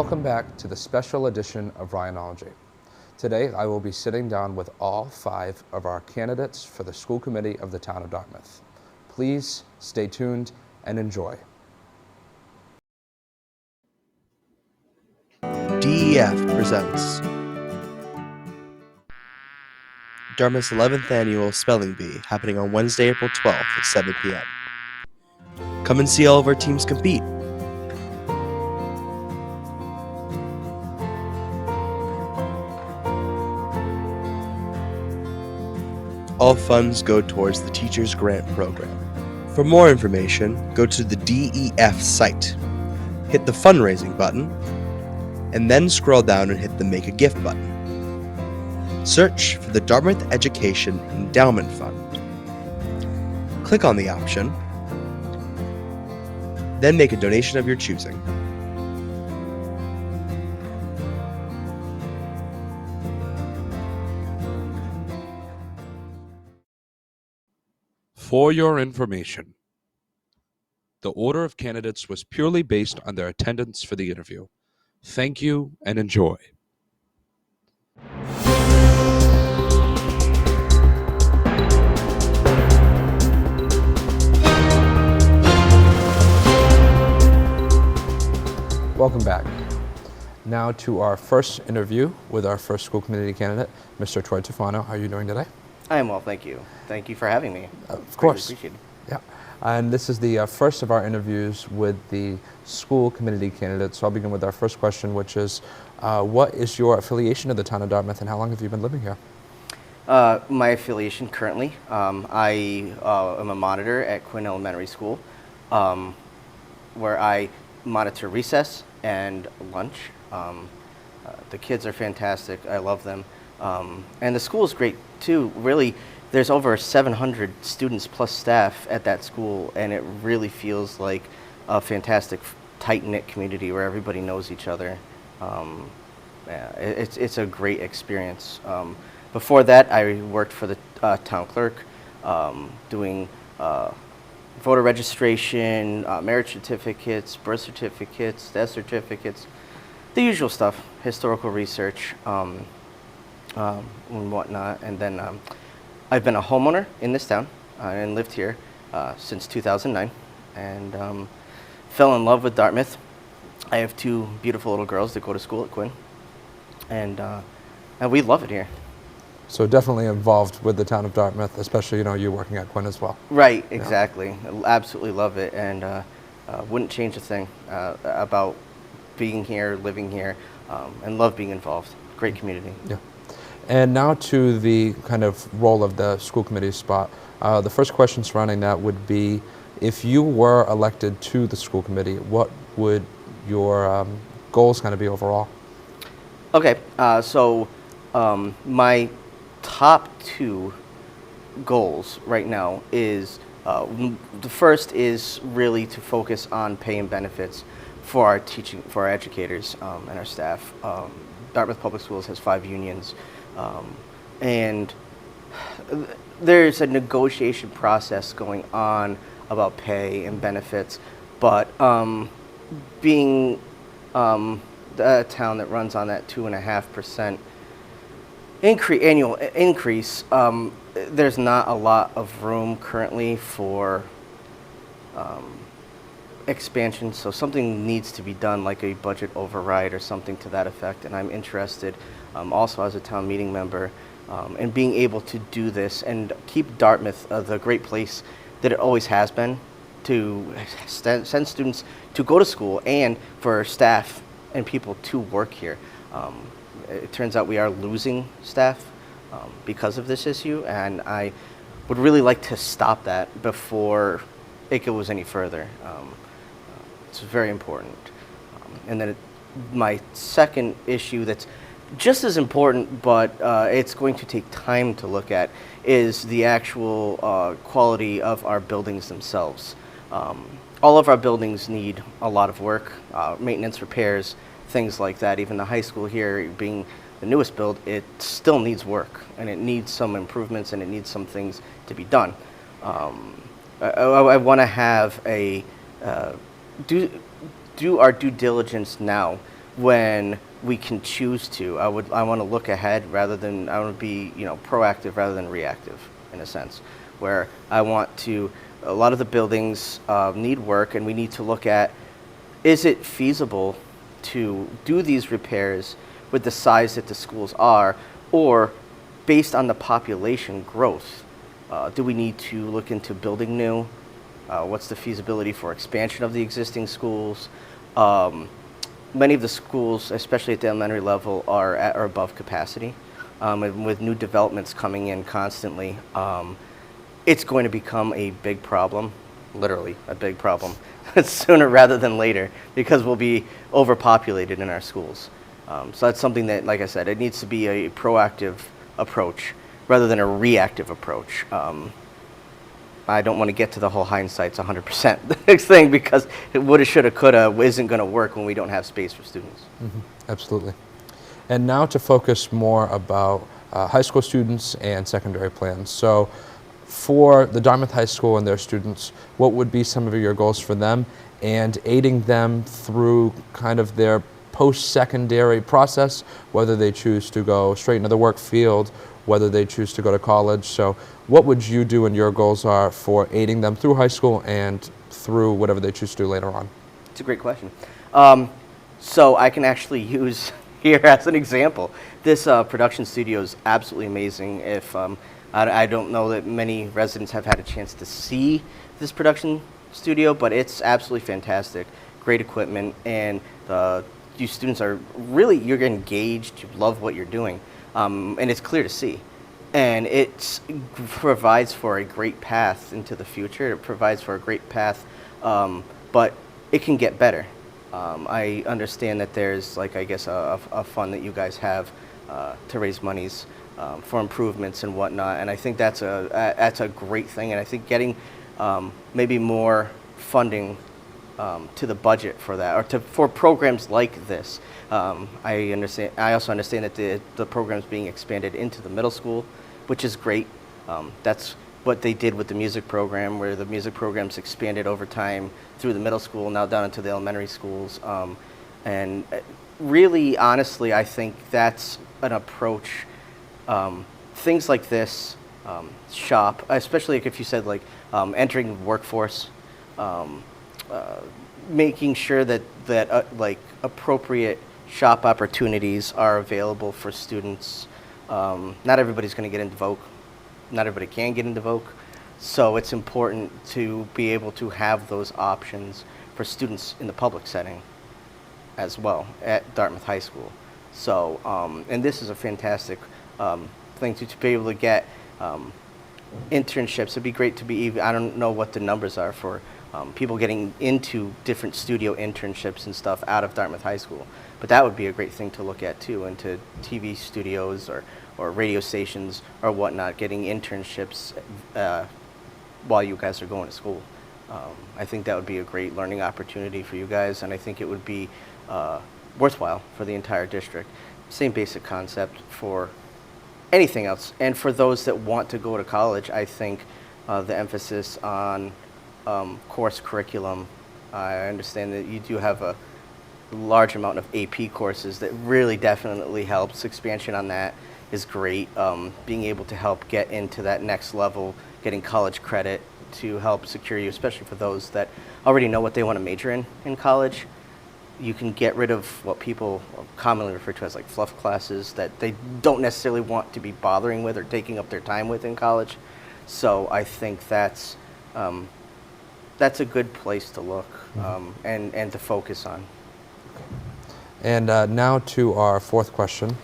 Welcome back to the special edition of Ryanology. Today I will be sitting down with all 5 of our candidates for the school committee of the town of Dartmouth. Please stay tuned and enjoy. DEF presents Dartmouth's 11th annual Spelling Bee, happening on Wednesday, April 12th at 7 p.m. Come and see all of our teams compete. All funds go towards the Teachers Grant Program. For more information, go to the DEF site, hit the fundraising button, and then scroll down and hit the Make a Gift button. Search for the Dartmouth Education Endowment Fund. Click on the option, then make a donation of your choosing. For your information, the order of candidates was purely based on their attendance for the interview. Thank you and enjoy. Welcome back. Now to our first interview with our first school committee candidate, Mr. Troy Tufano. How are you doing today? I am well, thank you. Thank you for having me. Of course. Appreciate it. Yeah. And this is the first of our interviews with the school committee candidates. So I'll begin with our first question, which is, what is your affiliation to the town of Dartmouth and how long have you been living here? My affiliation currently, I am a monitor at Quinn Elementary School, where I monitor recess and lunch. The kids are fantastic. I love them. And the school is great too. Really, there's over 700 students plus staff at that school, and it really feels like a fantastic, tight-knit community where everybody knows each other. Yeah, it's a great experience. Before that, I worked for the town clerk, doing voter registration, marriage certificates, birth certificates, death certificates, the usual stuff, historical research, and whatnot. And then I've been a homeowner in this town and lived here since 2009, and fell in love with Dartmouth. I have 2 beautiful little girls that go to school at Quinn, and we love it here. So definitely involved with the town of Dartmouth, especially, you working at Quinn as well. Right, exactly. Yeah. I absolutely love it, and wouldn't change a thing about being here, living here, and love being involved. Great community. Yeah. And now to the kind of role of the school committee spot. The first question surrounding that would be, if you were elected to the school committee, what would your goals kind of be overall? Okay, so my top 2 goals right now is, the first is really to focus on pay and benefits for our educators and our staff. Dartmouth Public Schools has 5 unions, and there's a negotiation process going on about pay and benefits, but being a town that runs on that 2.5% annual increase, there's not a lot of room currently for expansion, so something needs to be done, like a budget override or something to that effect. And I'm interested, also as a town meeting member, in being able to do this and keep Dartmouth the great place that it always has been, to send students to go to school and for staff and people to work here. It turns out we are losing staff because of this issue, and I would really like to stop that before it goes any further. It's very important. And then my second issue that's just as important, but it's going to take time to look at, is the actual quality of our buildings themselves. All of our buildings need a lot of work, maintenance, repairs, things like that. Even the high school here, being the newest build, it still needs work, and it needs some improvements, and it needs some things to be done. I want to have a do our due diligence now when we can choose to. I want to look ahead rather than, I want to be, proactive rather than reactive, in a sense, where I want to, a lot of the buildings need work, and we need to look at, is it feasible to do these repairs with the size that the schools are, or based on the population growth, do we need to look into building new? What's the feasibility for expansion of the existing schools? Many of the schools, especially at the elementary level, are at or above capacity. And with new developments coming in constantly, it's going to become a big problem, literally a big problem, sooner rather than later, because we'll be overpopulated in our schools. So that's something that, like I said, it needs to be a proactive approach rather than a reactive approach. I don't want to get to the whole hindsight's 100% the next thing, because it woulda, shoulda, coulda isn't going to work when we don't have space for students. Absolutely. And now to focus more about high school students and secondary plans. So for the Dartmouth High School and their students, what would be some of your goals for them and aiding them through kind of their post-secondary process, whether they choose to go straight into the work field, whether they choose to go to college? So what would you do and your goals are for aiding them through high school and through whatever they choose to do later on? It's a great question. So I can actually use here as an example. This production studio is absolutely amazing. If I don't know that many residents have had a chance to see this production studio, but it's absolutely fantastic. Great equipment, and you students are really, you're engaged, you love what you're doing, and it's clear to see. And it provides for a great path into the future. It provides for a great path, but it can get better. I understand that there's, like, I guess, a fund that you guys have to raise monies for improvements and whatnot, and I think that's a great thing. And I think getting maybe more funding to the budget for that, or for programs like this. I understand. I also understand that the program's being expanded into the middle school, which is great. That's what they did with the music program, where the music program's expanded over time through the middle school, now down into the elementary schools. And really, honestly, I think that's an approach. Things like this, shop, especially if you said, like, entering the workforce, making sure that like, appropriate shop opportunities are available for students. Not everybody's going to get into Voc. Not everybody can get into Voc. So it's important to be able to have those options for students in the public setting as well at Dartmouth High School. So, and this is a fantastic thing to be able to get internships. It'd be great to be even, I don't know what the numbers are for people getting into different studio internships and stuff out of Dartmouth High School. But that would be a great thing to look at too, into TV studios or radio stations or whatnot, getting internships while you guys are going to school. I think that would be a great learning opportunity for you guys, and I think it would be worthwhile for the entire district. Same basic concept for anything else. And for those that want to go to college, I think the emphasis on course curriculum, I understand that you do have a large amount of AP courses that really definitely helps. Expansion on that is great. Being able to help get into that next level, getting college credit to help secure you, especially for those that already know what they want to major in college. You can get rid of what people commonly refer to as, like, fluff classes that they don't necessarily want to be bothering with or taking up their time with in college. So I think that's a good place to look and to focus on. And now to our fourth question.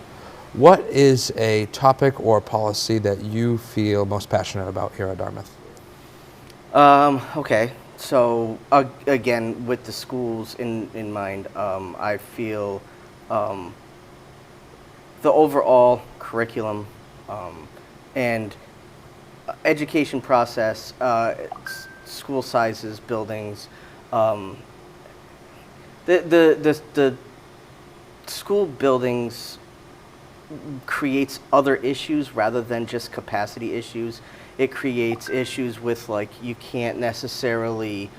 What is a topic or policy that you feel most passionate about here at Dartmouth? Okay, so again, with the schools in mind, I feel the overall curriculum and education process, school sizes, buildings, the school buildings creates other issues rather than just capacity issues. It creates issues with, like, you don't necessarily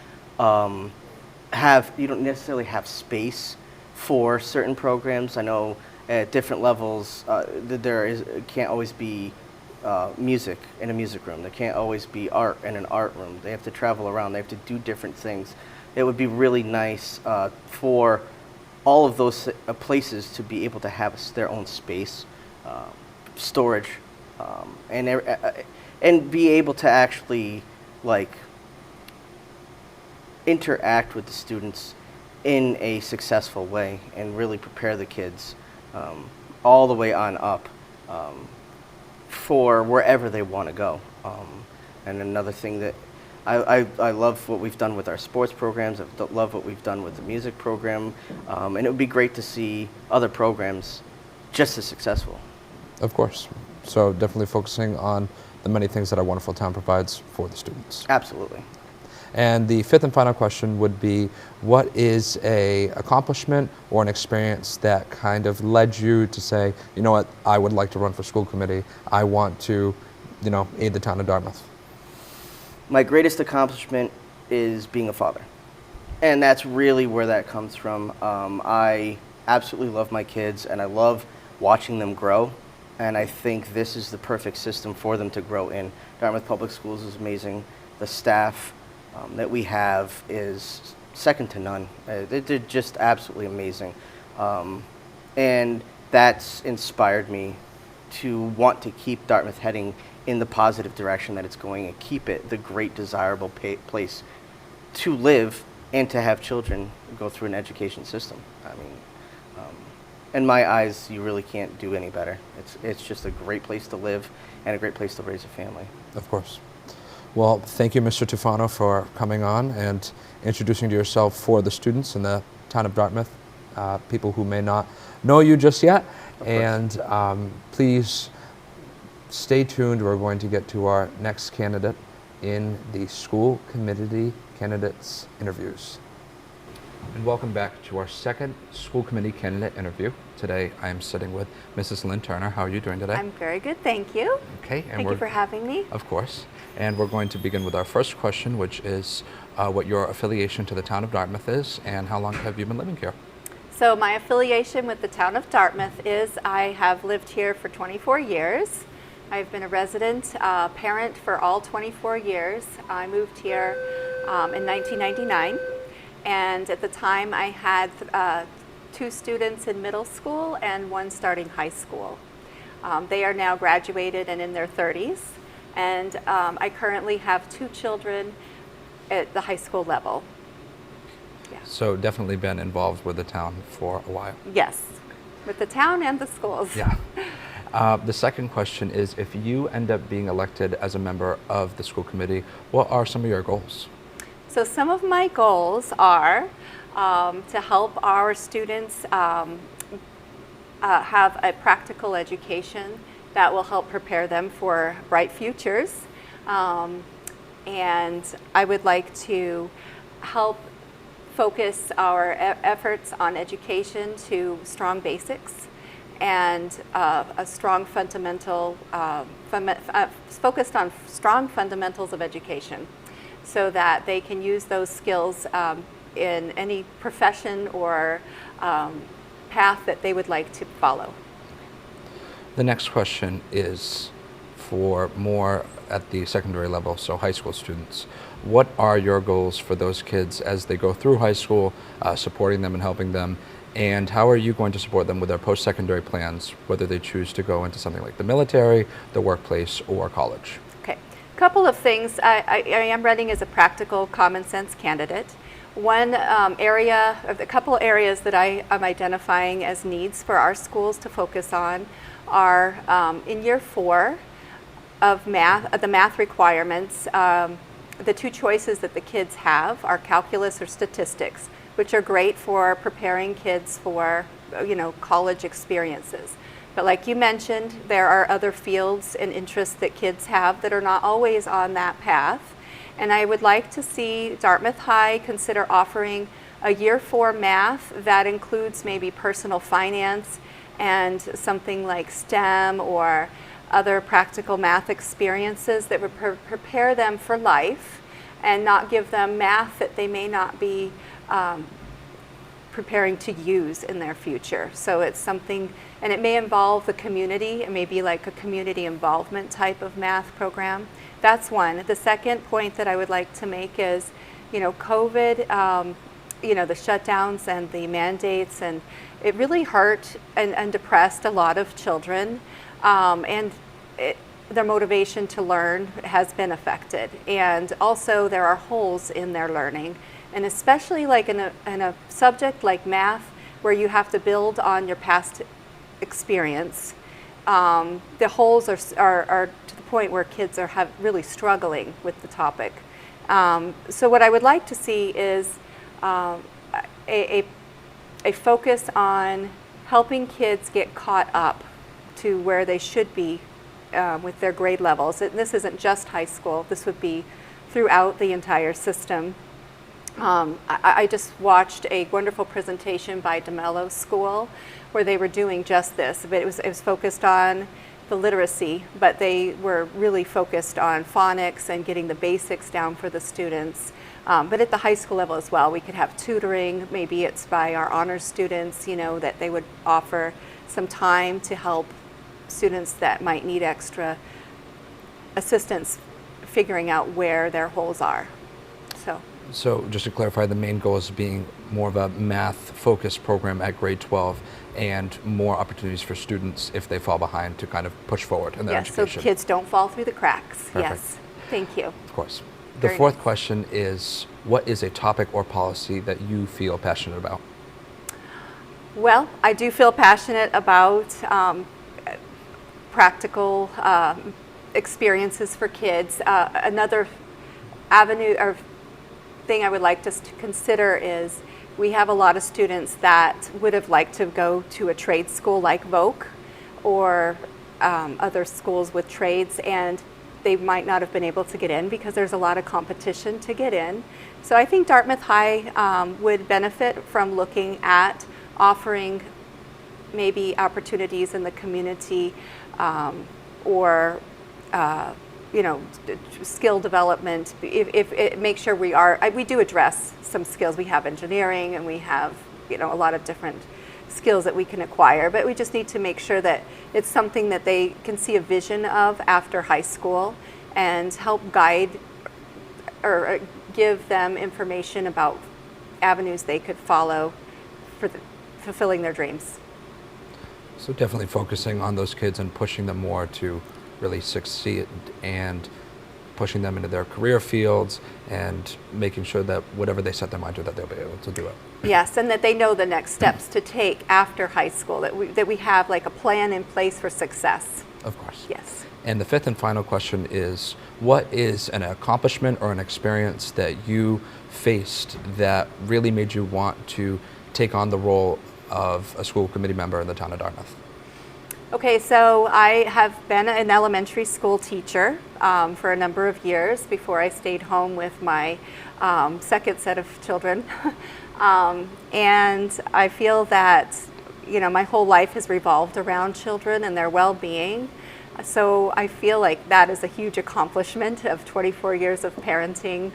have space for certain programs. I know at different levels can't always be music in a music room. There can't always be art in an art room. They have to travel around. They have to do different things. It would be really nice for all of those places to be able to have their own space, storage, and be able to actually like interact with the students in a successful way and really prepare the kids all the way on up for wherever they want to go. And another thing that I love what we've done with our sports programs. I love what we've done with the music program. And it would be great to see other programs just as successful. Of course. So definitely focusing on the many things that our wonderful town provides for the students. Absolutely. And the fifth and final question would be, what is a accomplishment or an experience that kind of led you to say, you know what, I would like to run for school committee. I want to, aid the town of Dartmouth. My greatest accomplishment is being a father. And that's really where that comes from. I absolutely love my kids, and I love watching them grow. And I think this is the perfect system for them to grow in. Dartmouth Public Schools is amazing. The staff that we have is second to none. They're just absolutely amazing. And that's inspired me to want to keep Dartmouth heading in the positive direction that it's going, and keep it the great desirable place to live and to have children go through an education system. I mean, in my eyes, you really can't do any better. It's just a great place to live and a great place to raise a family. Of course. Well, thank you, Mr. Tufano, for coming on and introducing yourself for the students in the town of Dartmouth, people who may not know you just yet. And please stay tuned. We're going to get to our next candidate in the school committee candidates interviews. And welcome back to our second school committee candidate interview. Today I am sitting with Mrs. Lynn Turner. How are you doing today? I'm very good, thank you. Okay. And thank you for having me. Of course. And we're going to begin with our first question, which is what your affiliation to the town of Dartmouth is, and how long have you been living here? So my affiliation with the town of Dartmouth is I have lived here for 24 years. I've been a resident parent for all 24 years. I moved here in 1999, and at the time I had 2 students in middle school and 1 starting high school. They are now graduated and in their 30s, and I currently have 2 children at the high school level. Yeah. So definitely been involved with the town for a while. Yes, with the town and the schools. Yeah. The second question is, if you end up being elected as a member of the school committee, what are some of your goals? So some of my goals are to help our students have a practical education that will help prepare them for bright futures. And I would like to help focus our efforts on education to strong basics and a strong fundamental, focused on strong fundamentals of education, so that they can use those skills in any profession or path that they would like to follow. The next question is for more at the secondary level, so high school students. What are your goals for those kids as they go through high school, supporting them and helping them? And how are you going to support them with their post-secondary plans, whether they choose to go into something like the military, the workplace, or college? Okay, a couple of things. I am running as a practical common sense candidate. One area, a couple areas that I am identifying as needs for our schools to focus on are in year 4 of math, the math requirements. The 2 choices that the kids have are calculus or statistics, which are great for preparing kids for, college experiences. But like you mentioned, there are other fields and interests that kids have that are not always on that path. And I would like to see Dartmouth High consider offering a year 4 math that includes maybe personal finance and something like STEM or other practical math experiences that would prepare them for life and not give them math that they may not be preparing to use in their future. So it's something, and it may involve the community. It may be like a community involvement type of math program. That's one. The second point that I would like to make is, COVID, the shutdowns and the mandates, and it really hurt and depressed a lot of children, and their motivation to learn has been affected. And also there are holes in their learning. And especially like in a subject like math, where you have to build on your past experience, the holes are to the point where kids are really struggling with the topic. So what I would like to see is a focus on helping kids get caught up to where they should be with their grade levels. And this isn't just high school. This would be throughout the entire system. I just watched a wonderful presentation by DeMello School where they were doing just this, but it was focused on the literacy, but they were really focused on phonics and getting the basics down for the students. But at the high school level as well, we could have tutoring. Maybe it's by our honors students, that they would offer some time to help students that might need extra assistance figuring out where their holes are. So just to clarify, the main goal is being more of a math-focused program at grade 12 and more opportunities for students if they fall behind to kind of push forward in their education. So kids don't fall through the cracks. Perfect. Yes, thank you. Of course. The Very fourth nice. question is, what is a topic or policy that you feel passionate about? Well, I do feel passionate about practical experiences for kids. Another avenue or thing I would like us to consider is we have a lot of students that would have liked to go to a trade school like Voc or other schools with trades, and they might not have been able to get in because there's a lot of competition to get in. So I think Dartmouth High would benefit from looking at offering maybe opportunities in the community or skill development. If make sure we do address some skills. We have engineering and we have a lot of different skills that we can acquire, but we just need to make sure that it's something that they can see a vision of after high school and help guide or give them information about avenues they could follow for fulfilling their dreams. So definitely focusing on those kids and pushing them more to really succeed and pushing them into their career fields and making sure that whatever they set their mind to, that they'll be able to do it. Yes, and that they know the next steps to take after high school, that we have like a plan in place for success. Of course. Yes. And the fifth and final question is, what is an accomplishment or an experience that you faced that really made you want to take on the role of a school committee member in the town of Dartmouth? Okay, so I have been an elementary school teacher for a number of years before I stayed home with my second set of children. And I feel that, my whole life has revolved around children and their well-being. So I feel like that is a huge accomplishment of 24 years of parenting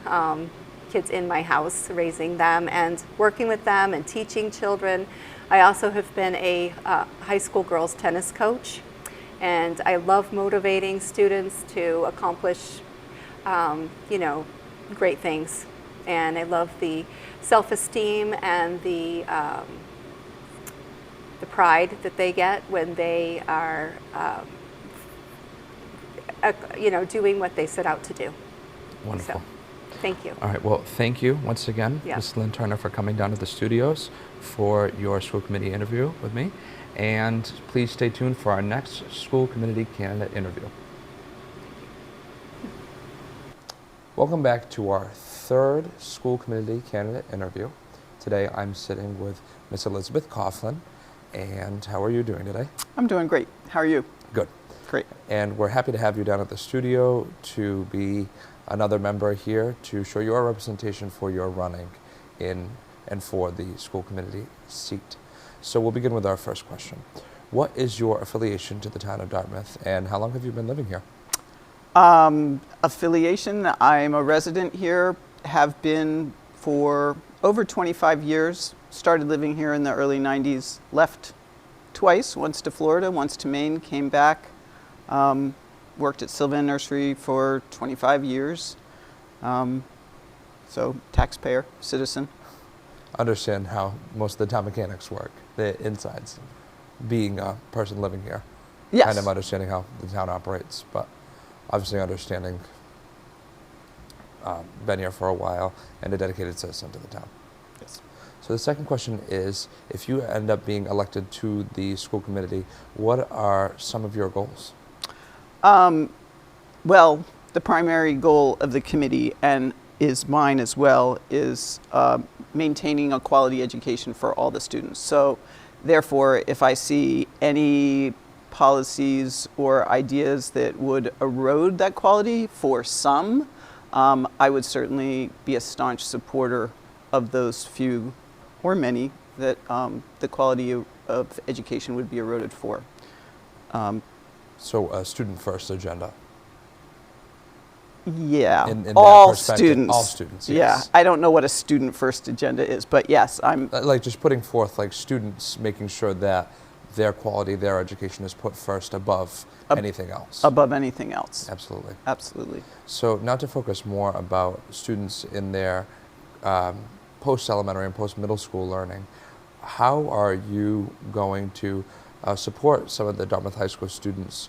kids in my house, raising them and working with them and teaching children. I also have been a high school girls tennis coach, and I love motivating students to accomplish, great things. And I love the self-esteem and the pride that they get when they are, doing what they set out to do. Wonderful. So, thank you. All right, well, thank you once again, Yeah. Ms. Lynn Turner, for coming down to the studios for your school committee interview with me. And please stay tuned for our next school committee candidate interview. Welcome back to our third school committee candidate interview. Today I'm sitting with Ms. Elizabeth Coughlin. And how are you doing today? I'm doing great. How are you? Good. Great. And we're happy to have you down at the studio to be another member here to show your representation for your running in and for the school committee seat. So we'll begin with our first question. What is your affiliation to the town of Dartmouth, and how long have you been living here? Affiliation, I'm a resident here, have been for over 25 years. started living here in the early 90s, left twice, once to Florida, once to Maine, came back, worked at Sylvan Nursery for 25 years. So taxpayer, citizen. Understand how most of the town mechanics work, the insides, being a person living here. Yes. Kind of understanding how the town operates, but obviously understanding, been here for a while and a dedicated citizen to the town. Yes. So the second question is, if you end up being elected to the school committee, what are some of your goals? Well, the primary goal of the committee, and is mine as well, is maintaining a quality education for all the students. So therefore, if I see any policies or ideas that would erode that quality for some, I would certainly be a staunch supporter of those few or many that the quality of education would be eroded for. So a student-first agenda. Yeah, In that all perspective, students. all students, Yeah, yes. I don't know what a student-first agenda is, but yes, I'm. Like just putting forth like students, making sure that their quality, their education is put first above anything else. Above anything else. Absolutely. Absolutely. So now to focus more about students in their post-elementary and post-middle school learning, how are you going to support some of the Dartmouth High School students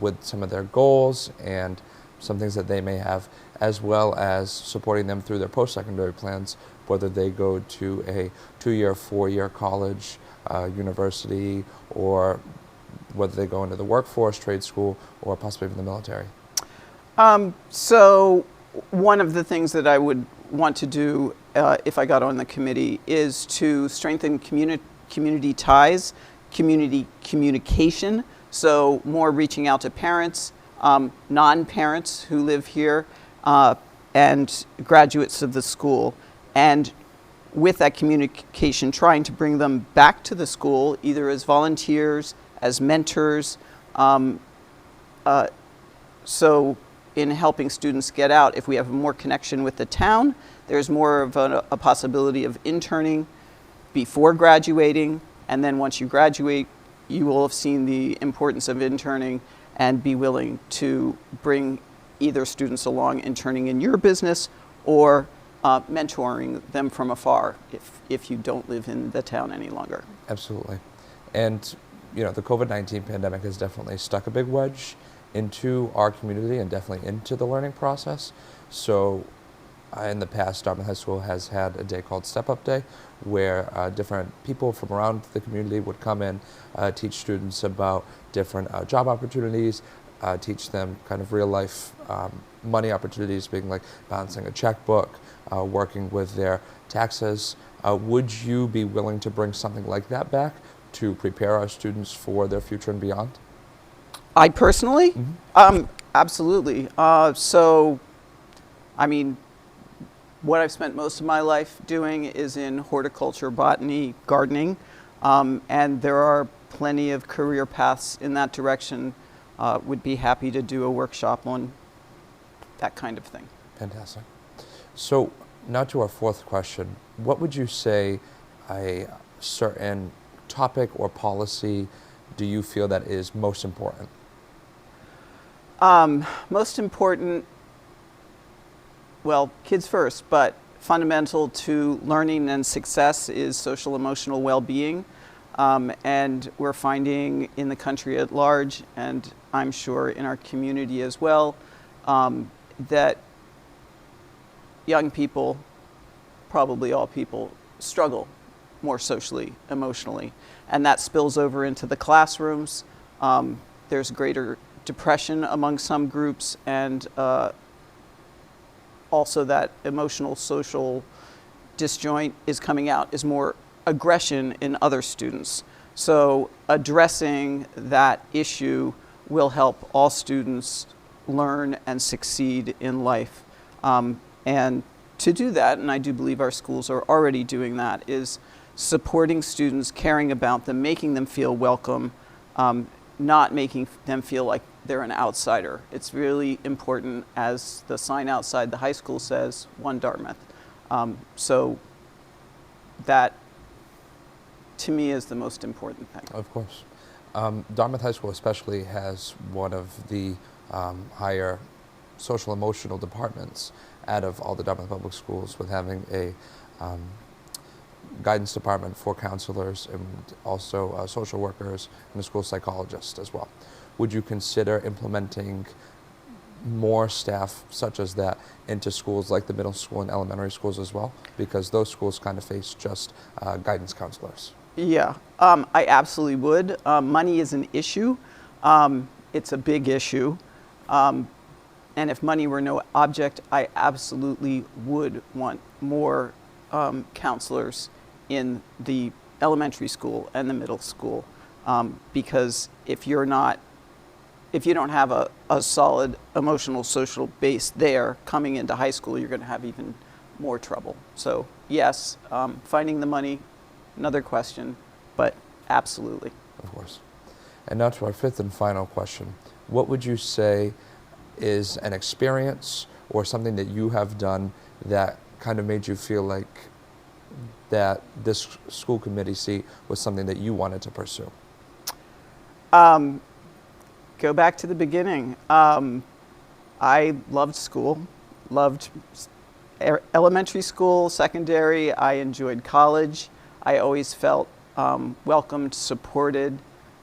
with some of their goals and some things that they may have, as well as supporting them through their post-secondary plans, whether they go to a 2-year, 4-year college, university, or whether they go into the workforce, trade school, or possibly even the military? So one of the things that I would want to do if I got on the committee is to strengthen community ties, community communication, so more reaching out to parents, non-parents who live here, and graduates of the school. And with that communication, trying to bring them back to the school, either as volunteers, as mentors. So in helping students get out, if we have more connection with the town, there's more of a possibility of interning before graduating. And then once you graduate, you will have seen the importance of interning and be willing to bring either students along interning in your business or mentoring them from afar if you don't live in the town any longer. Absolutely. And you know, the COVID-19 pandemic has definitely stuck a big wedge into our community and definitely into the learning process. So in the past, Dartmouth High School has had a day called Step Up Day, where different people from around the community would come in, teach students about different job opportunities, teach them kind of real life money opportunities, being like balancing a checkbook, working with their taxes. Would you be willing to bring something like that back to prepare our students for their future and beyond? I personally? Absolutely. So, I mean, what I've spent most of my life doing is in horticulture, botany, gardening, and there are plenty of career paths in that direction. Would be happy to do a workshop on that kind of thing. Fantastic. So now to our fourth question. What would you say a certain topic or policy do you feel that is most important? Most important, well, kids first, but fundamental to learning and success is social emotional well-being. And we're finding in the country at large, and I'm sure in our community as well, that young people, probably all people, struggle more socially, emotionally. And that spills over into the classrooms. There's greater depression among some groups, and also that emotional social disjoint is coming out, is more aggression in other students. So addressing that issue will help all students learn and succeed in life. And to do that, and I do believe our schools are already doing that, is supporting students, caring about them, making them feel welcome, not making them feel like they're an outsider. It's really important, as the sign outside the high school says, one Dartmouth. So that to me is the most important thing. Of course. Dartmouth High School especially has one of the higher social emotional departments out of all the Dartmouth public schools, with having a guidance department for counselors and also social workers and a school psychologist as well. Would you consider implementing more staff such as that into schools like the middle school and elementary schools as well? Because those schools kind of face just guidance counselors. Yeah, I absolutely would. Money is an issue. It's a big issue. And if money were no object, I absolutely would want more counselors in the elementary school and the middle school. Because if you don't have a solid emotional social base there, coming into high school, you're going to have even more trouble. So yes, finding the money, another question, but absolutely. Of course. And now to our fifth and final question. What would you say is an experience or something that you have done that kind of made you feel like that this school committee seat was something that you wanted to pursue? Go back to the beginning. I loved school, loved elementary school, secondary. I enjoyed college. I always felt welcomed, supported.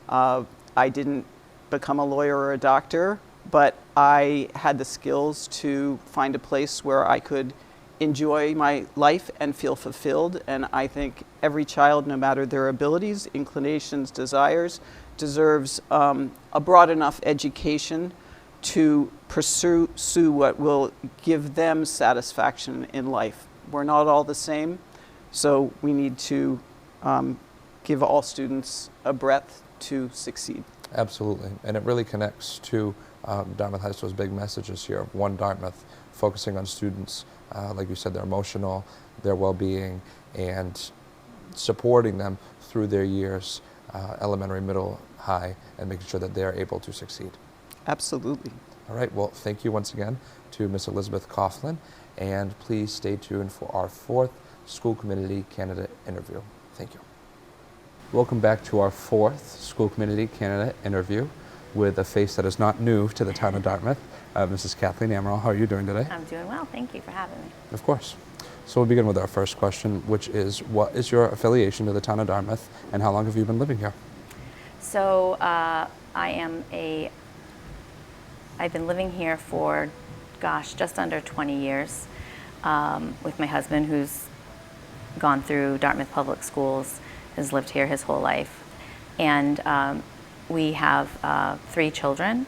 I didn't become a lawyer or a doctor, but I had the skills to find a place where I could enjoy my life and feel fulfilled. And I think every child, no matter their abilities, inclinations, desires, deserves a broad enough education to pursue what will give them satisfaction in life. We're not all the same, so we need to give all students a breadth to succeed. Absolutely, and it really connects to Dartmouth High School's big messages here of One Dartmouth, focusing on students, like you said, their emotional, their well-being, and supporting them through their years, elementary, middle, high, and making sure that they're able to succeed. Absolutely. All right, well, thank you once again to Ms. Elizabeth Coughlin, and please stay tuned for our fourth school committee candidate interview. Thank you. Welcome back to our fourth school committee candidate interview with a face that is not new to the town of Dartmouth, Mrs. Kathleen Amaral. How are you doing today? I'm doing well. Thank you for having me. Of course. So we'll begin with our first question, which is, what is your affiliation to the town of Dartmouth, and how long have you been living here? So I've been living here for, just under 20 years with my husband, who's gone through Dartmouth Public Schools, has lived here his whole life. And we have 3 children.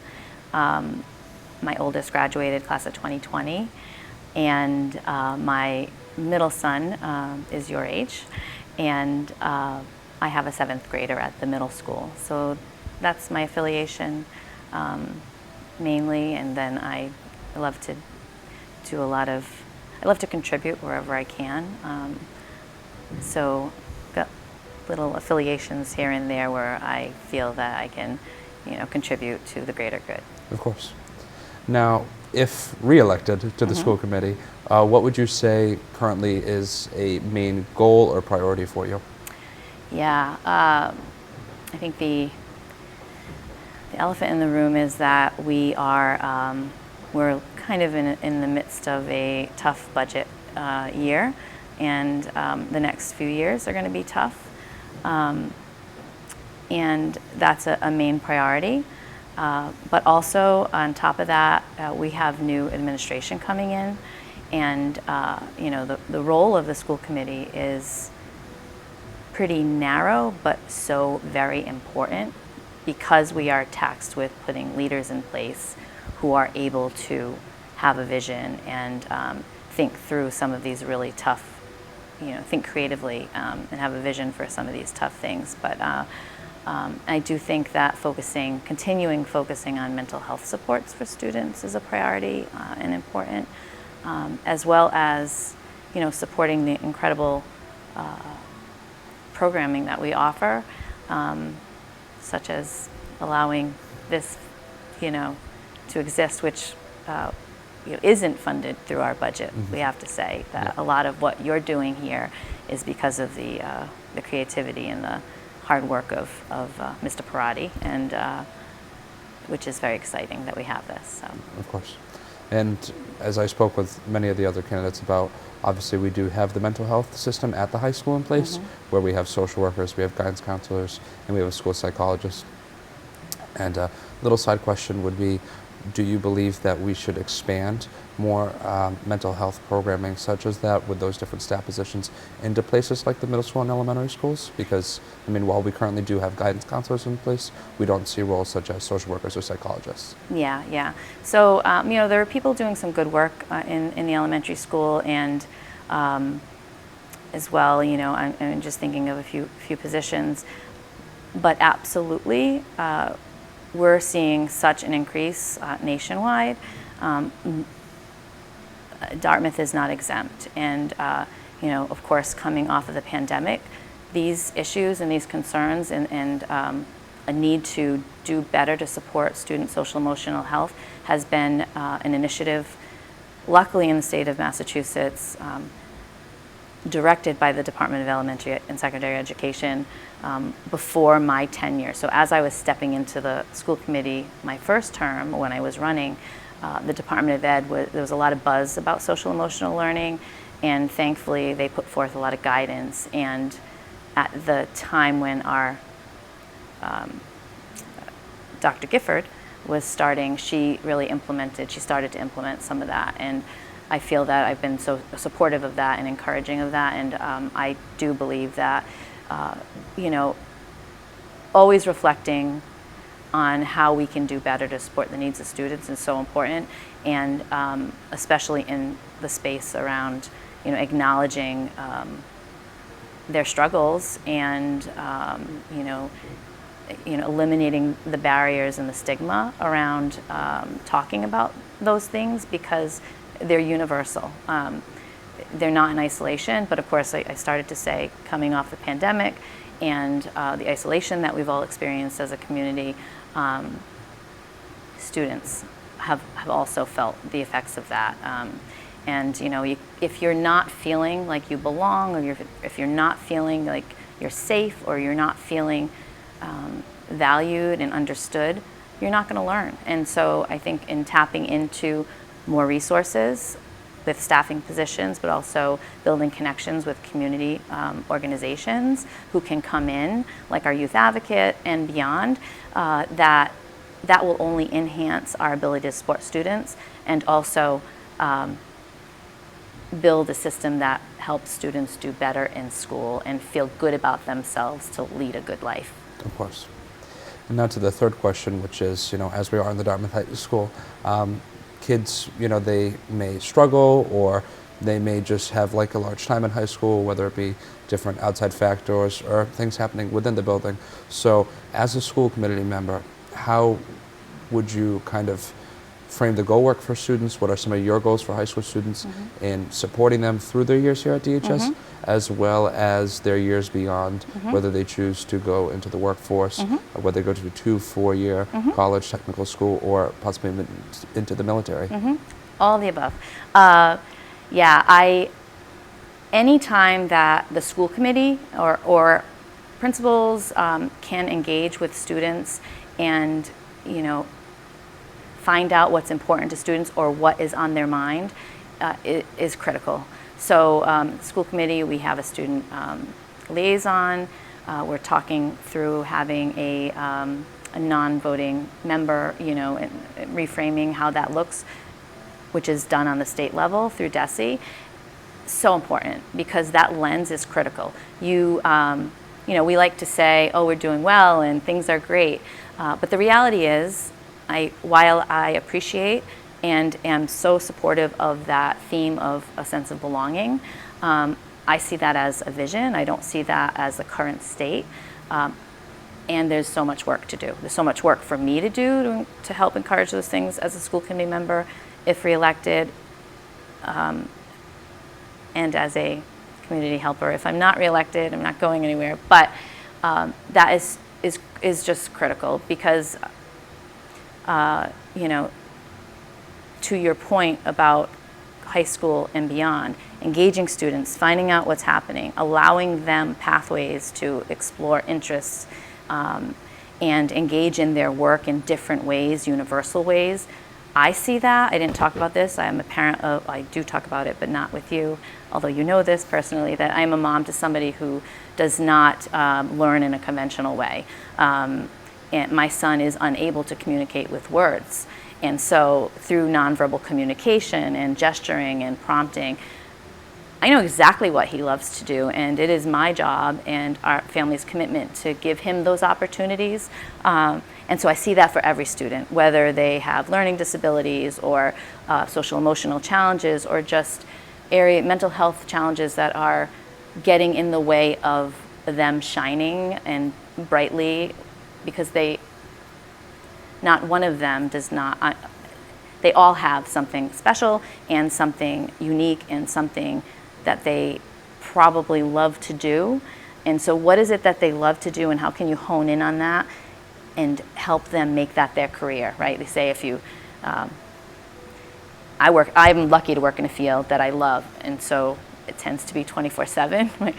My oldest graduated class of 2020, and my middle son is your age, and I have a 7th grader at the middle school. So that's my affiliation mainly, and then I love to do I love to contribute wherever I can. So got little affiliations here and there where I feel that I can, contribute to the greater good. Of course. Now, if re-elected to the school committee, what would you say currently is a main goal or priority for you? Yeah, I think the elephant in the room is that we're kind of in the midst of a tough budget year, and the next few years are going to be tough, and that's a main priority. But also on top of that, we have new administration coming in, and the role of the school committee is pretty narrow, but so very important, because we are tasked with putting leaders in place who are able to have a vision and think through some of these really tough, think creatively and have a vision for some of these tough things. But I do think that continuing focusing on mental health supports for students is a priority and important, as well as, supporting the incredible programming that we offer, such as allowing this, to exist, which isn't funded through our budget. We have to say that a lot of what you're doing here is because of the the creativity and the hard work of Mr. Parati, and which is very exciting that we have this. So. Of course. And as I spoke with many of the other candidates about, obviously we do have the mental health system at the high school in place, where we have social workers, we have guidance counselors, and we have a school psychologist. And a little side question would be, do you believe that we should expand more mental health programming such as that with those different staff positions into places like the middle school and elementary schools? Because, I mean, while we currently do have guidance counselors in place, we don't see roles such as social workers or psychologists. Yeah. So, you know, there are people doing some good work in the elementary school, and as well, you know, I'm just thinking of a few positions, but absolutely, we're seeing such an increase nationwide. Dartmouth is not exempt, and you know, of course, coming off of the pandemic, these issues and these concerns and a need to do better to support student social emotional health has been an initiative, luckily in the state of Massachusetts, directed by the Department of Elementary and Secondary Education before my tenure. So as I was stepping into the school committee my first term when I was running, the Department of Ed, there was a lot of buzz about social emotional learning, and thankfully they put forth a lot of guidance. And at the time when our Dr. Gifford was starting, she started to implement some of that. And I feel that I've been so supportive of that and encouraging of that, and I do believe that, you know, always reflecting on how we can do better to support the needs of students is so important, and especially in the space around, you know, acknowledging their struggles and, you know, eliminating the barriers and the stigma around talking about those things, because they're universal. They're not in isolation, but of course I started to say, coming off the pandemic and the isolation that we've all experienced as a community, students have also felt the effects of that. And you know, if you're not feeling like you belong, or if you're not feeling like you're safe, or you're not feeling valued and understood, you're not going to learn. And so I think in tapping into more resources with staffing positions, but also building connections with community organizations who can come in, like our youth advocate and beyond, that will only enhance our ability to support students, and also build a system that helps students do better in school and feel good about themselves to lead a good life. Of course. And now to the third question, which is, you know, as we are in the Dartmouth High School, kids, you know, they may struggle, or they may just have like a large time in high school, whether it be different outside factors or things happening within the building. So as a school committee member, how would you kind of frame the goal work for students? What are some of your goals for high school students in supporting them through their years here at DHS, as well as their years beyond, whether they choose to go into the workforce, or whether they go to a 2-4-year college, technical school, or possibly into the military? All of the above. Anytime that the school committee or principals can engage with students and, you know, find out what's important to students or what is on their mind, is critical. So school committee, we have a student liaison. We're talking through having a non-voting member, you know, and reframing how that looks, which is done on the state level through DESE. So important, because that lens is critical. You know, we like to say, oh, we're doing well and things are great, but the reality is, while I appreciate and am so supportive of that theme of a sense of belonging, I see that as a vision. I don't see that as the current state. And there's so much work to do. There's so much work for me to do to help encourage those things as a school committee member, if reelected, and as a community helper. If I'm not reelected, I'm not going anywhere. But that is just critical, because you know, to your point about high school and beyond, engaging students, finding out what's happening, allowing them pathways to explore interests, and engage in their work in different ways, universal ways. I see that. I didn't talk about this. I am a parent of, I do talk about it, but not with you, although you know this personally, that I'm a mom to somebody who does not learn in a conventional way. And my son is unable to communicate with words. And so through nonverbal communication and gesturing and prompting, I know exactly what he loves to do, and it is my job and our family's commitment to give him those opportunities. And so I see that for every student, whether they have learning disabilities or social emotional challenges or just mental health challenges that are getting in the way of them shining and brightly, because not one of them does not, they all have something special and something unique and something that they probably love to do. And so what is it that they love to do, and how can you hone in on that and help them make that their career, right? They say if you, I'm lucky to work in a field that I love, and so it tends to be 24/7.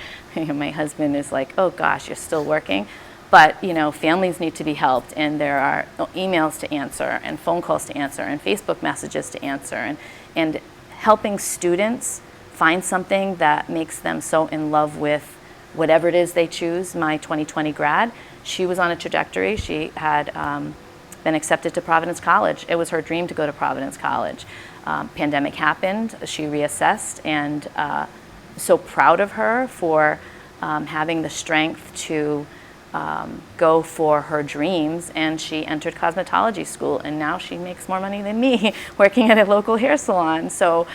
My husband is like, oh gosh, you're still working. But families need to be helped, and there are emails to answer and phone calls to answer and Facebook messages to answer, and helping students find something that makes them so in love with whatever it is they choose. My 2020 grad, she was on a trajectory. She had been accepted to Providence College. It was her dream to go to Providence College. Pandemic happened, she reassessed, and so proud of her for having the strength to go for her dreams, and she entered cosmetology school, and now she makes more money than me working at a local hair salon. So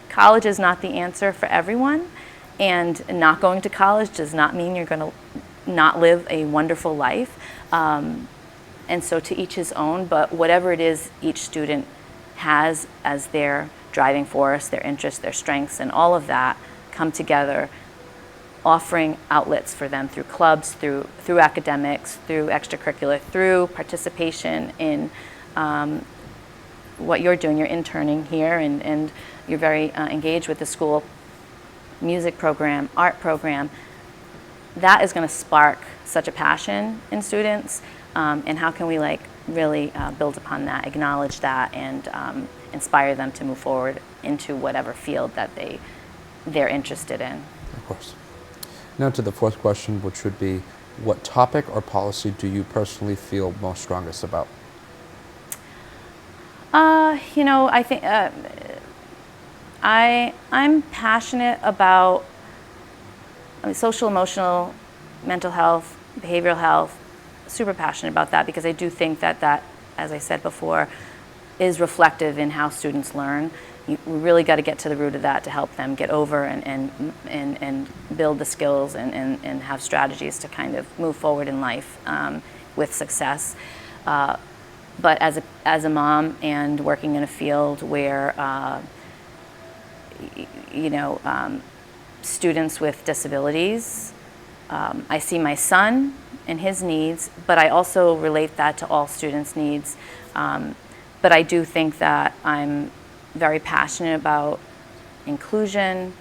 college is not the answer for everyone, and not going to college does not mean you're going to not live a wonderful life. And so to each his own, but whatever it is each student has as their driving force, their interests, their strengths, and all of that come together, offering outlets for them through clubs, through academics, through extracurricular, through participation in what you're doing. You're interning here, and you're very engaged with the school music program, art program. That is going to spark such a passion in students, and how can we really build upon that, acknowledge that, and inspire them to move forward into whatever field that they're interested in. Of course. Now to the fourth question, which would be, what topic or policy do you personally feel most strongest about? I think I'm passionate about social, emotional, mental health, behavioral health. Super passionate about that, because I do think that, as I said before, is reflective in how students learn. We really got to get to the root of that to help them get over and build the skills and have strategies to kind of move forward in life with success. But as a mom and working in a field where students with disabilities, I see my son and his needs, but I also relate that to all students' needs. But I do think that I'm very passionate about inclusion,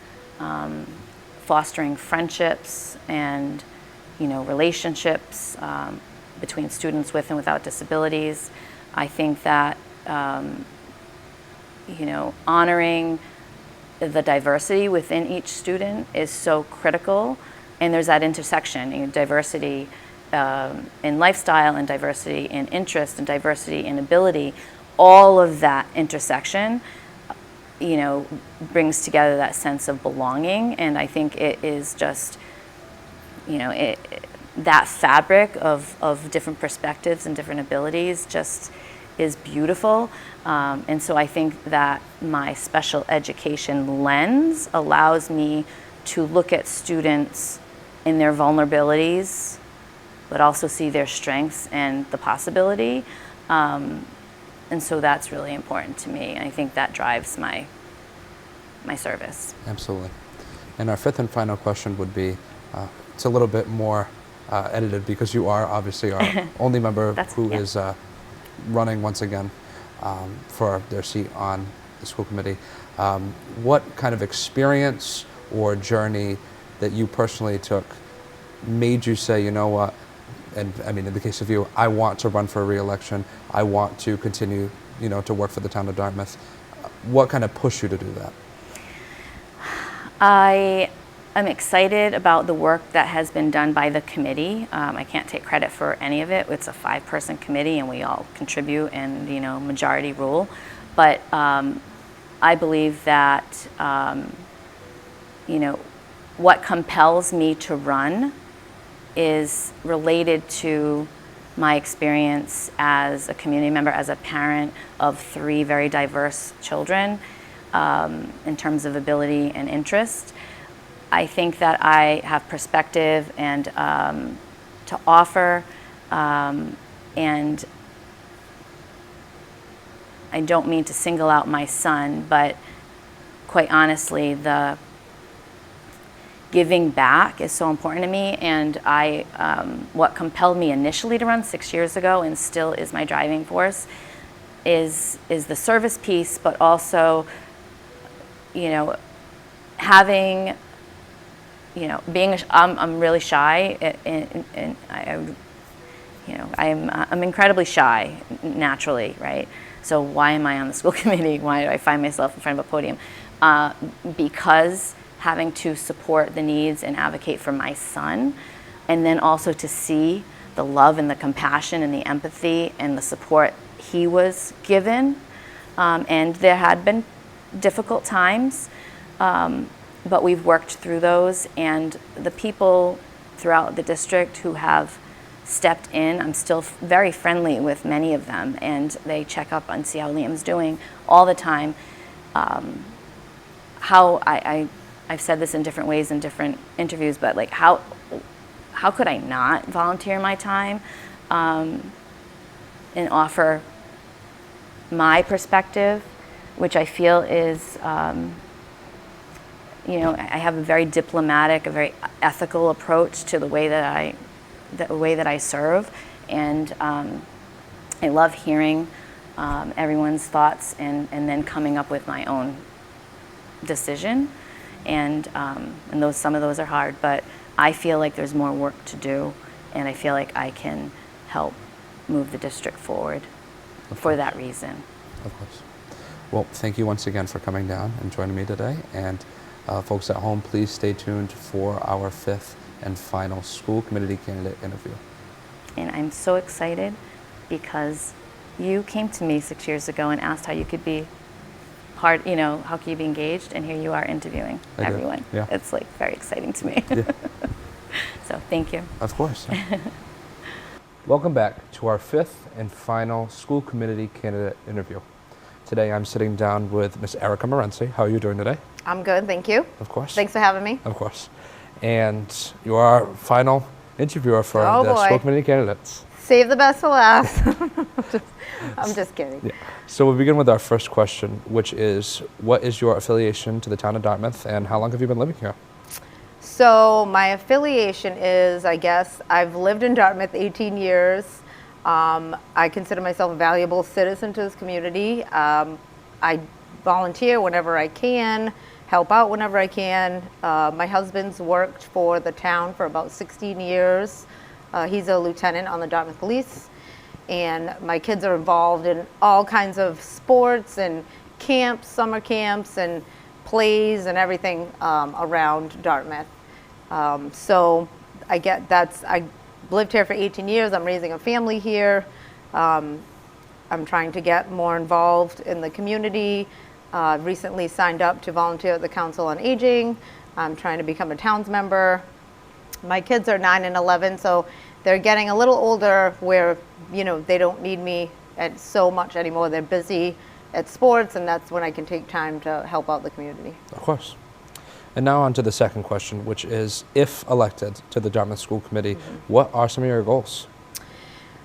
fostering friendships and relationships between students with and without disabilities. I think that honoring the diversity within each student is so critical, and there's that intersection, diversity in lifestyle and diversity in interest and diversity in ability. All of that intersection brings together that sense of belonging, and I think it is just that fabric of different perspectives and different abilities just is beautiful. And so I think that my special education lens allows me to look at students in their vulnerabilities, but also see their strengths and the possibility. And so that's really important to me. I think that drives my service. Absolutely. And our fifth and final question would be, it's a little bit more edited, because you are obviously our only member who is running once again for their seat on the school committee, what kind of experience or journey that you personally took made you say, you know what, and I mean, in the case of you, I want to run for a re-election, I want to continue, you know, to work for the town of Dartmouth. What kind of pushed you to do that? I am excited about the work that has been done by the committee. I can't take credit for any of it. It's a 5-person committee and we all contribute and, you know, majority rule. But I believe that, you know, what compels me to run is related to my experience as a community member, as a parent of 3 very diverse children in terms of ability and interest. I think that I have perspective and to offer, and I don't mean to single out my son, but quite honestly, the giving back is so important to me, and what compelled me initially to run 6 years ago and still is my driving force is the service piece, but also, you know, having, you know, I'm really shy, and you know, I'm incredibly shy naturally, right? So why am I on the school committee? Why do I find myself in front of a podium? Because having to support the needs and advocate for my son, and then also to see the love and the compassion and the empathy and the support he was given. And there had been difficult times, but we've worked through those, and the people throughout the district who have stepped in, I'm still very friendly with many of them, and they check up and see how Liam's doing all the time. How I've said this in different ways in different interviews, but like how could I not volunteer my time and offer my perspective, which I feel is, you know, I have a very diplomatic, a very ethical approach to the way that I serve, and I love hearing everyone's thoughts and then coming up with my own decision. And some of those are hard, but I feel like there's more work to do, and I feel like I can help move the district forward for that reason. Of course. Well, thank you once again for coming down and joining me today. And folks at home, please stay tuned for our 5th and final school committee candidate interview. And I'm so excited because you came to me 6 years ago and asked how you could be part, you know, how can you be engaged, and here you are interviewing everyone. Yeah. It's like very exciting to me. Yeah. So thank you. Of course. Welcome back to our 5th and final school committee candidate interview. Today I'm sitting down with Miss Erica Morenci. How are you doing today? I'm good, thank you. Of course. Thanks for having me. Of course. And you are our final interviewer for the school committee candidates. Save the best for last. I'm just kidding. Yeah. So we'll begin with our first question, which is, what is your affiliation to the town of Dartmouth, and how long have you been living here? So my affiliation is, I guess, I've lived in Dartmouth 18 years. I consider myself a valuable citizen to this community. I volunteer whenever I can, help out whenever I can. My husband's worked for the town for about 16 years. He's a lieutenant on the Dartmouth Police. And my kids are involved in all kinds of sports and camps, summer camps, and plays and everything around Dartmouth. So I lived here for 18 years. I'm raising a family here. I'm trying to get more involved in the community. Recently signed up to volunteer at the Council on Aging. I'm trying to become a Towns member. My kids are 9 and 11, so they're getting a little older where, you know, they don't need me at so much anymore. They're busy at sports, and that's when I can take time to help out the community. Of course. And now on to the second question, which is, if elected to the Dartmouth School Committee, what are some of your goals?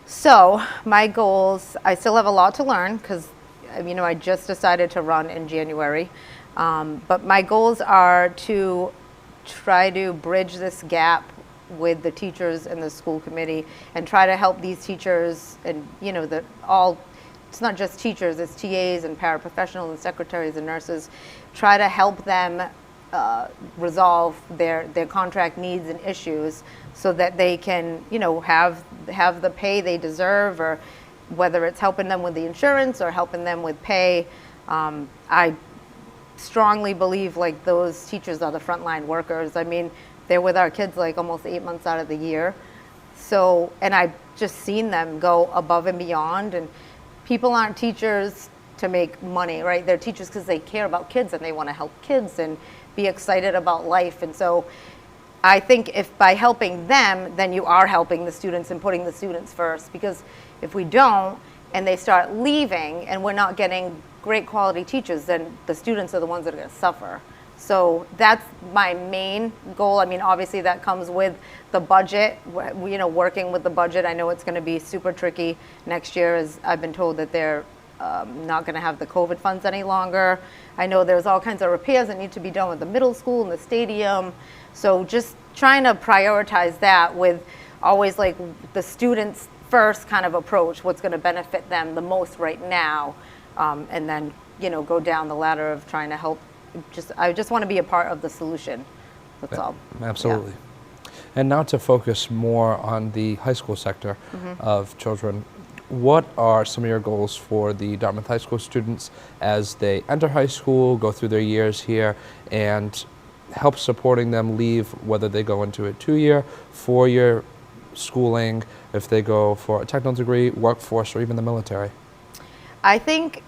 So my goals, I still have a lot to learn because, you know, I just decided to run in January. But my goals are to try to bridge this gap with the teachers and the school committee and try to help these teachers and, you know, all it's not just teachers, it's TAs and paraprofessionals and secretaries and nurses, try to help them resolve their contract needs and issues so that they can, have the pay they deserve, or whether it's helping them with the insurance or helping them with pay. I strongly believe like those teachers are the frontline workers. I mean, they're with our kids like almost 8 months out of the year. So, and I've just seen them go above and beyond, and people aren't teachers to make money, right? They're teachers because they care about kids and they want to help kids and be excited about life. And so I think if by helping them, then you are helping the students and putting the students first, because if we don't and they start leaving and we're not getting great quality teachers, then the students are the ones that are going to suffer. So that's my main goal. I mean, obviously that comes with the budget, working with the budget. I know it's going to be super tricky next year, as I've been told that they're not going to have the COVID funds any longer. I know there's all kinds of repairs that need to be done with the middle school and the stadium. So just trying to prioritize that with always like the students first kind of approach, what's going to benefit them the most right now, and then go down the ladder of trying to help. I just want to be a part of the solution. That's all. Absolutely. Yeah. And now to focus more on the high school sector of children, what are some of your goals for the Dartmouth High School students as they enter high school, go through their years here, and help supporting them leave, whether they go into a 2-year, 4-year schooling, if they go for a technical degree, workforce, or even the military? I think,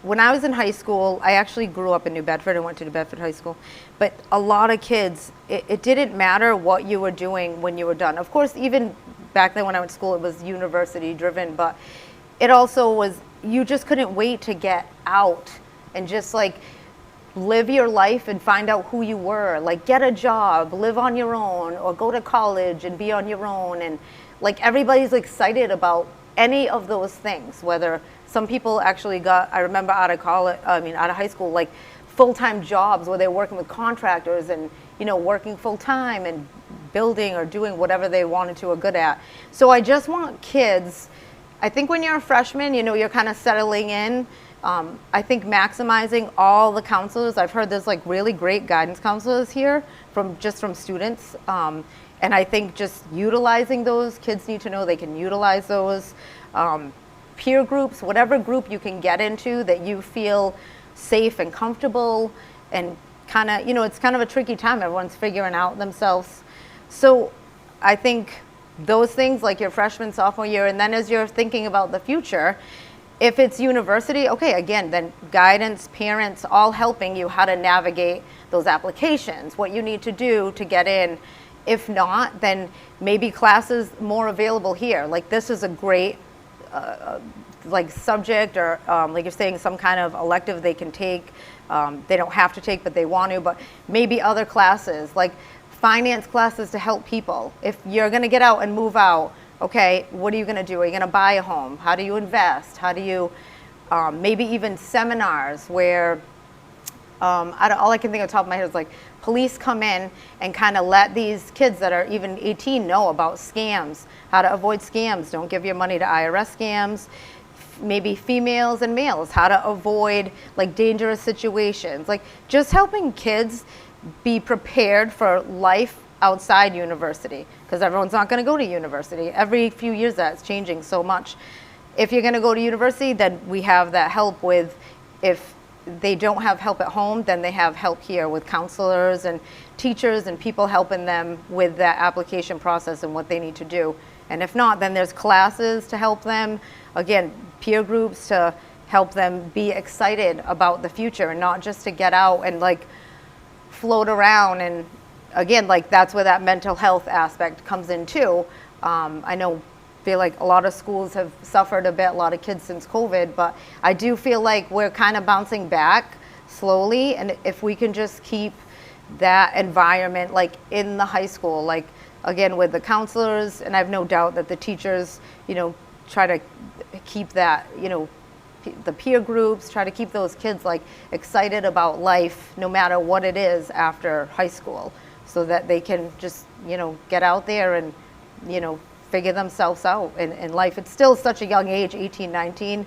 when I was in high school, I actually grew up in New Bedford and went to New Bedford High School. But a lot of kids, it didn't matter what you were doing when you were done. Of course, even back then when I went to school, it was university driven, but it also was, you just couldn't wait to get out and just like live your life and find out who you were. Like get a job, live on your own, or go to college and be on your own. And like everybody's excited about any of those things, whether some people actually got, I remember out of high school, like full-time jobs where they're working with contractors and, working full-time and building or doing whatever they wanted to or good at. So I just want kids, I think when you're a freshman, you're kind of settling in. I think maximizing all the counselors. I've heard there's like really great guidance counselors here from students. And I think just utilizing those, kids need to know they can utilize those. Peer groups, whatever group you can get into that you feel safe and comfortable, and kind of, it's kind of a tricky time. Everyone's figuring out themselves. So I think those things like your freshman, sophomore year, and then as you're thinking about the future, if it's university, okay, again, then guidance, parents, all helping you how to navigate those applications, what you need to do to get in. If not, then maybe classes more available here. Like this is a great like subject, or like you're saying, some kind of elective they can take. They don't have to take, but they want to. But maybe other classes, like finance classes to help people. If you're going to get out and move out, okay, what are you going to do? Are you going to buy a home? How do you invest? How do you, maybe even seminars where, all I can think of the top of my head is like police come in and kind of let these kids that are even 18 know about scams, how to avoid scams. Don't give your money to IRS scams. Maybe females and males, how to avoid like dangerous situations. Like just helping kids be prepared for life outside university, because everyone's not going to go to university. Every few years that's changing so much. If you're going to go to university, then we have that help with, if they don't have help at home, then they have help here with counselors and teachers and people helping them with that application process and what they need to do. And if not, then there's classes to help them. Again, peer groups to help them be excited about the future and not just to get out and like float around. And again, like that's where that mental health aspect comes in too. Feel like a lot of schools have suffered a bit, a lot of kids since COVID, but I do feel like we're kind of bouncing back slowly. And if we can just keep that environment like in the high school, like again with the counselors, and I have no doubt that the teachers, try to keep that, the peer groups, try to keep those kids like excited about life no matter what it is after high school, so that they can just, get out there and, figure themselves out in life. It's still such a young age, 18, 19.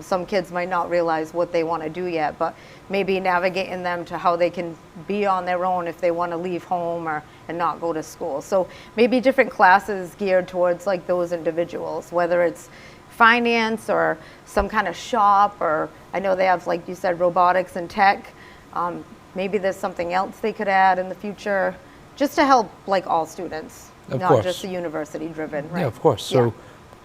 Some kids might not realize what they want to do yet, but maybe navigating them to how they can be on their own if they want to leave home and not go to school. So maybe different classes geared towards like those individuals, whether it's finance or some kind of shop, or I know they have, like you said, robotics and tech. Maybe there's something else they could add in the future, just to help like all students, Of not course. just the university driven, right? Yeah, of course. So Yeah.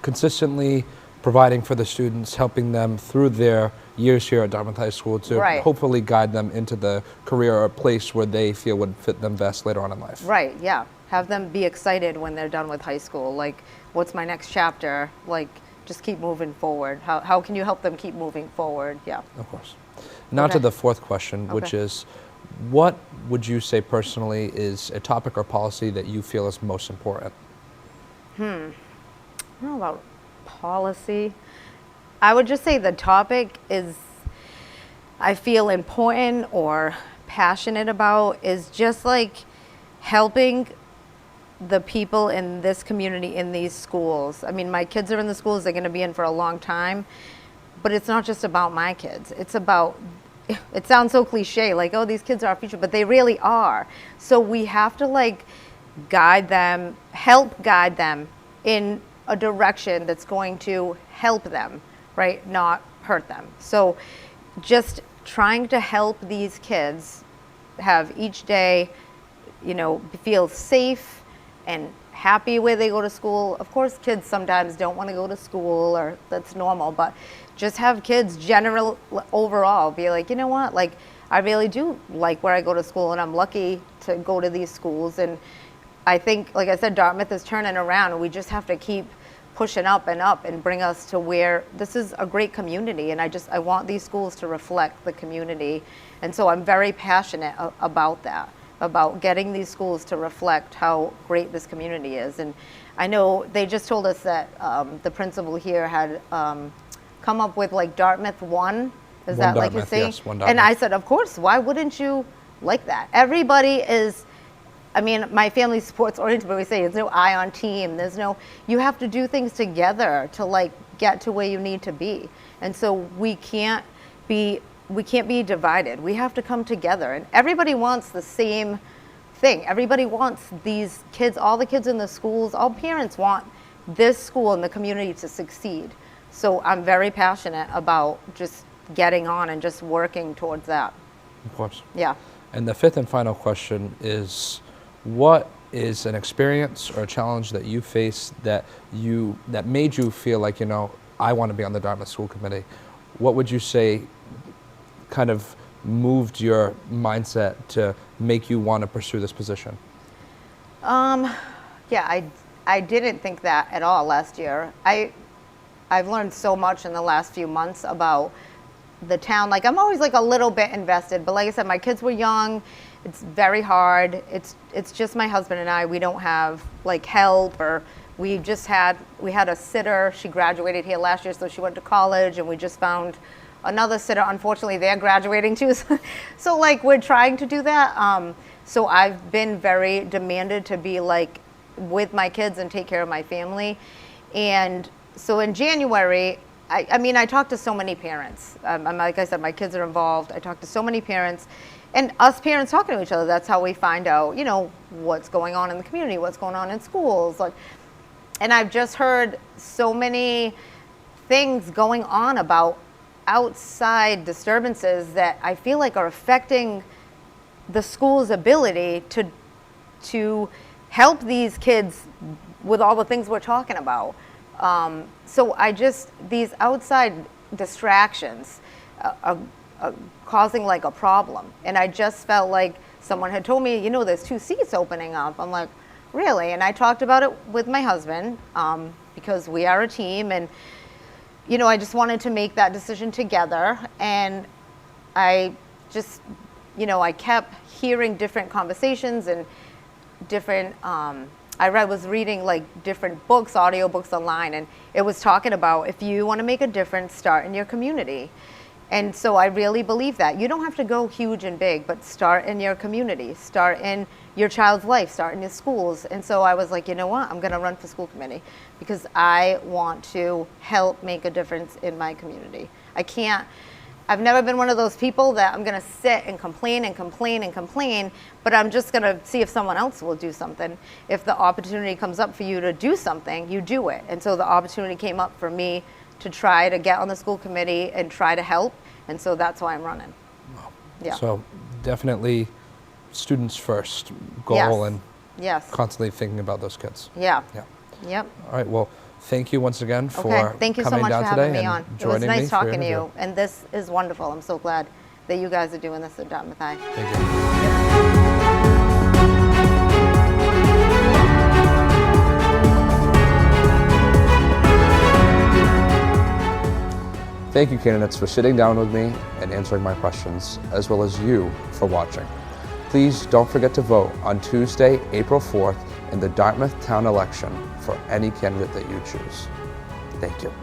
consistently providing for the students, helping them through their years here at Dartmouth High School to Right. hopefully guide them into the career or place where they feel would fit them best later on in life. Right, yeah. Have them be excited when they're done with high school. Like, what's my next chapter? Like, just keep moving forward. How can you help them keep moving forward? Yeah. Of course. Now to Okay. the fourth question, which Okay. is, what would you say personally is a topic or policy that you feel is most important? I don't know about policy. I would just say the topic is, I feel important or passionate about, is just like helping the people in this community, in these schools. I mean, my kids are in the schools, they're going to be in for a long time, but it's not just about my kids. It's about, it sounds so cliche, like, oh, these kids are our future, but they really are. So we have to like guide them, help guide them in a direction that's going to help them, right? Not hurt them. So just trying to help these kids have each day, you know, feel safe and happy where they go to school. Of course, kids sometimes don't want to go to school, or that's normal, but just have kids overall be like, you know what, like, I really do like where I go to school, and I'm lucky to go to these schools. And I think, like I said, Dartmouth is turning around, and we just have to keep pushing up and bring us to where this is a great community. And I want these schools to reflect the community. And so I'm very passionate about that, about getting these schools to reflect how great this community is. And I know they just told us that the principal here had come up with like Dartmouth 1. Is that like you're Dartmouth, saying? yes, one And I Dartmouth. said, of course, why wouldn't you like that? Everybody is, I mean, my family's sports oriented, but we say there's no I on team. There's no, you have to do things together to like get to where you need to be. And so we can't be divided. We have to come together, and everybody wants the same thing. Everybody wants these kids, all the kids in the schools, all parents want this school and the community to succeed. So I'm very passionate about just getting on and just working towards that. Of course. Yeah. And the fifth and final question is, what is an experience or a challenge that you faced that made you feel like, you know, I want to be on the Dartmouth School Committee? What would you say kind of moved your mindset to make you want to pursue this position? Yeah, I didn't think that at all last year. I've learned so much in the last few months about the town. Like, I'm always like a little bit invested, but like I said, my kids were young. It's very hard. It's just my husband and I. We don't have like help, or we had a sitter. She graduated here last year, so she went to college, and we just found another sitter. Unfortunately, they're graduating too. So like, we're trying to do that. So I've been very demanded to be like with my kids and take care of my family. And so in January, I mean, I talked to so many parents. Like I said, my kids are involved. I talked to so many parents, and us parents talking to each other, that's how we find out, you know, what's going on in the community, what's going on in schools. Like, and I've just heard so many things going on about outside disturbances that I feel like are affecting the school's ability to help these kids with all the things we're talking about. So these outside distractions are causing like a problem. And I just felt like someone had told me, you know, there's 2 seats opening up. I'm like, really? And I talked about it with my husband, because we are a team, and, you know, I just wanted to make that decision together. And I just, you know, I kept hearing different conversations and different, I was reading like different books, audio books online, and it was talking about, if you want to make a difference, start in your community. And so I really believe that. You don't have to go huge and big, but start in your community, start in your child's life, start in your schools. And so I was like, you know what, I'm gonna run for school committee because I want to help make a difference in my community. I've never been one of those people that I'm gonna sit and complain and complain and complain, but I'm just gonna see if someone else will do something. If the opportunity comes up for you to do something, you do it. And so the opportunity came up for me to try to get on the school committee and try to help, and so that's why I'm running. Yeah. So definitely students first goal Yes. and Yes. constantly thinking about those kids. Yeah. Yeah. Yep. All right. Well, thank you once again for Okay. Thank you so coming much down for having today me and on. It was joining me nice for your talking to interview. you, and this is wonderful. I'm so glad that you guys are doing this at Dartmouth High. Thank you. Thank you, candidates, for sitting down with me and answering my questions, as well as you for watching. Please don't forget to vote on Tuesday, April 4th in the Dartmouth town election for any candidate that you choose. Thank you.